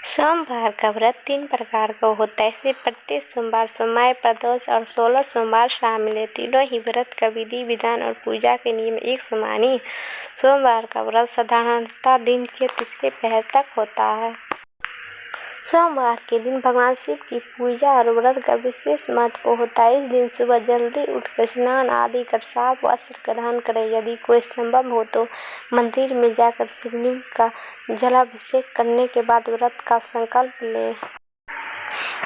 सोमवार का व्रत 3 प्रकार का होता है। इसमें प्रत्येक सोमवार सोमवार प्रदोष और 16 सोमवार शामिल है। तीनों ही व्रत का विधि विधान और पूजा के नियम एक समान ही। सोमवार का व्रत साधारणतः दिन के तीसरे पहर तक होता है। सोमवार के दिन भगवान शिव की पूजा और व्रत का विशेष महत्व होता है। इस दिन सुबह जल्दी उठकर स्नान आदि कर साफ वस्त्र ग्रहण करें। यदि कोई संभव हो तो मंदिर में जाकर शिवलिंग का जलाभिषेक करने के बाद व्रत का संकल्प लें।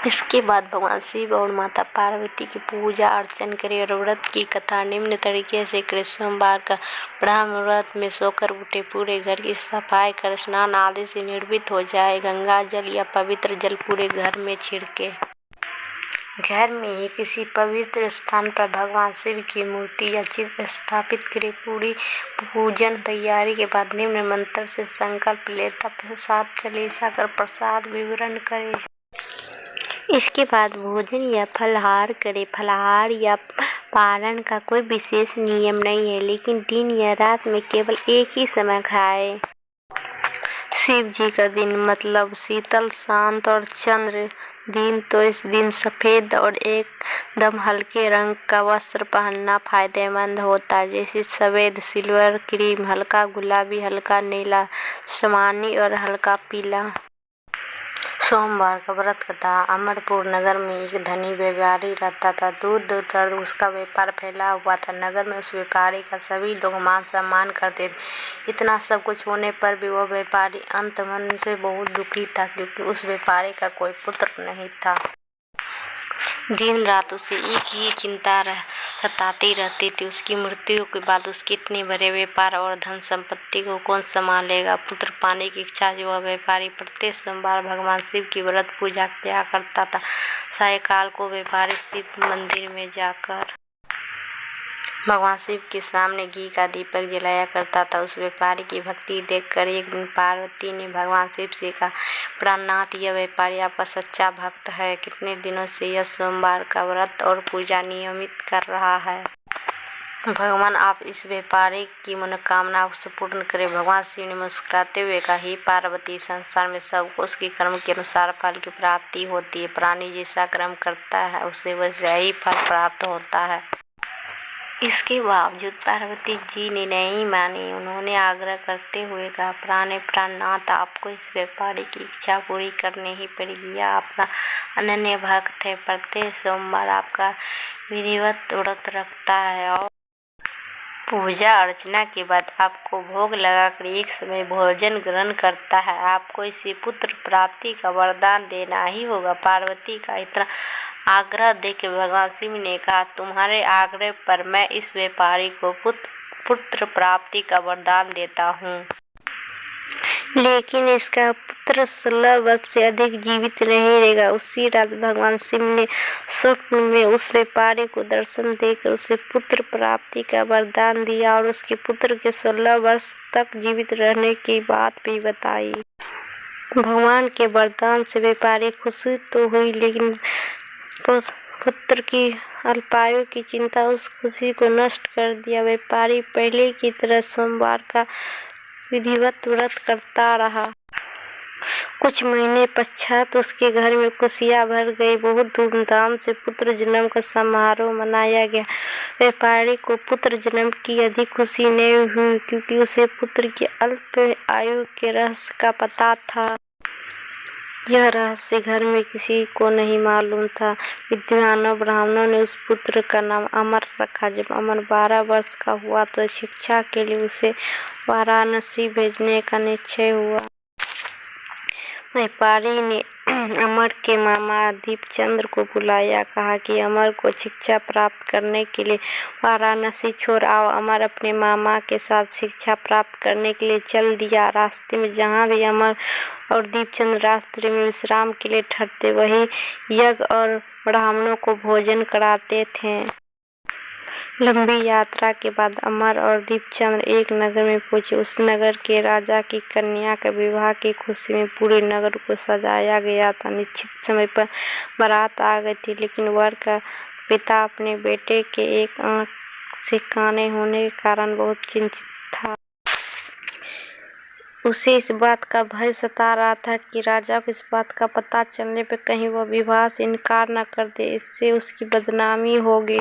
इसके बाद भगवान शिव और माता पार्वती की पूजा अर्चन करें और व्रत की कथा निम्न तरीके से करें। सोमवार का ब्रह्म व्रत में सोकर उठे, पूरे घर की सफाई कर स्नान आदि से निर्भित हो जाए। गंगा जल या पवित्र जल पूरे घर में छिड़के। घर में ही किसी पवित्र स्थान पर भगवान शिव की मूर्ति या चित्र स्थापित करें। पूरी पूजन तैयारी के बाद निम्न मंत्र से संकल्प ले तब सात चालीसा कर प्रसाद वितरण करें। इसके बाद भोजन या फलाहार करें। फलाहार या पारण का कोई विशेष नियम नहीं है, लेकिन दिन या रात में केवल एक ही समय खाएं। शिव जी का दिन मतलब शीतल शांत और चंद्र दिन, तो इस दिन सफेद और एकदम हल्के रंग का वस्त्र पहनना फायदेमंद होता है, जैसे सफेद, सिल्वर, क्रीम, हल्का गुलाबी, हल्का नीला, आसमानी और हल्का पीला। सोमवार का व्रत कथा। अमरपुर नगर में एक धनी व्यापारी रहता था। दूर दूर तक उसका व्यापार फैला हुआ था। नगर में उस व्यापारी का सभी लोग मान सम्मान करते थे। इतना सब कुछ होने पर भी वह व्यापारी अंत मन से बहुत दुखी था, क्योंकि उस व्यापारी का कोई पुत्र नहीं था। दिन रात उसे एक ही चिंता सताती रहती थी, उसकी मृत्यु के बाद उसके इतने बड़े व्यापार और धन संपत्ति को कौन संभालेगा। पुत्र पाने की इच्छा से वह व्यापारी प्रत्येक सोमवार भगवान शिव की व्रत पूजा किया करता था। सायंकाल को व्यापारी शिव मंदिर में जाकर भगवान शिव के सामने घी का दीपक जलाया करता था। उस व्यापारी की भक्ति देखकर एक दिन पार्वती ने भगवान शिव से कहा, प्राणनाथ, यह व्यापारी आपका सच्चा भक्त है। कितने दिनों से यह सोमवार का व्रत और पूजा नियमित कर रहा है। भगवान आप इस व्यापारी की मनोकामना को पूर्ण करें। भगवान शिव ने मुस्कुराते हुए कहा, हे पार्वती, संसार में सबको उसके कर्म के अनुसार फल की प्राप्ति होती है। प्राणी जैसा कर्म करता है उसे वैसा ही फल प्राप्त होता है। इसके बावजूद पार्वती जी ने नहीं मानी। उन्होंने आग्रह करते हुए कहा, प्राणनाथ, आपको इस व्यापारी की इच्छा पूरी करनी ही पड़ेगी। यह अपना अनन्य भक्त है। प्रत्येक सोमवार आपका विधिवत व्रत रखता है और पूजा अर्चना के बाद आपको भोग लगाकर एक समय भोजन ग्रहण करता है। आपको इसे पुत्र प्राप्ति का वरदान देना ही होगा। पार्वती का इतना आग्रह देख भगवान शिव ने कहा, तुम्हारे आग्रह पर मैं इस व्यापारी को पुत्र प्राप्ति का वरदान देता हूँ, लेकिन इसका पुत्र 16 वर्ष से अधिक जीवित नहीं रहेगा। उसी रात भगवान शिव ने स्वप्न में उस व्यापारी को दर्शन देकर उसे पुत्र प्राप्ति का वरदान दिया और उसके पुत्र के 16 वर्ष तक जीवित रहने की बात भी बताई। भगवान के वरदान से व्यापारी खुशी तो हुई, लेकिन पुत्र की अल्पायु की चिंता उस खुशी को नष्ट कर दिया। व्यापारी पहले की तरह सोमवार का विधिवत व्रत करता रहा। कुछ महीने पश्चात उसके घर में खुशियां भर गई। बहुत धूमधाम से पुत्र जन्म का समारोह मनाया गया। व्यापारी को पुत्र जन्म की अधिक खुशी नहीं हुई, क्योंकि उसे पुत्र की अल्प आयु के रहस्य का पता था। यह रहस्य घर में किसी को नहीं मालूम था। विद्वानों ब्राह्मणों ने उस पुत्र का नाम अमर रखा। जब अमर 12 वर्ष का हुआ तो शिक्षा के लिए उसे वाराणसी भेजने का निश्चय हुआ। व्यापारी ने अमर के मामा दीपचंद्र को बुलाया, कहा कि अमर को शिक्षा प्राप्त करने के लिए वाराणसी छोड़ आओ। अमर अपने मामा के साथ शिक्षा प्राप्त करने के लिए चल दिया। रास्ते में जहाँ भी अमर और दीपचंद्र रास्ते में विश्राम के लिए ठहरते, वही यज्ञ और ब्राह्मणों को भोजन कराते थे। लंबी यात्रा के बाद अमर और दीपचंद्र एक नगर में पहुंचे। उस नगर के राजा की कन्या का विवाह की खुशी में पूरे नगर को सजाया गया था। निश्चित समय पर बारात आ गई थी, लेकिन वर का पिता अपने बेटे के एक आंख से काने होने के कारण बहुत चिंतित था। उसे इस बात का भय सता रहा था कि राजा को इस बात का पता चलने पर कहीं वह विवाह से इनकार न कर दे, इससे उसकी बदनामी होगी।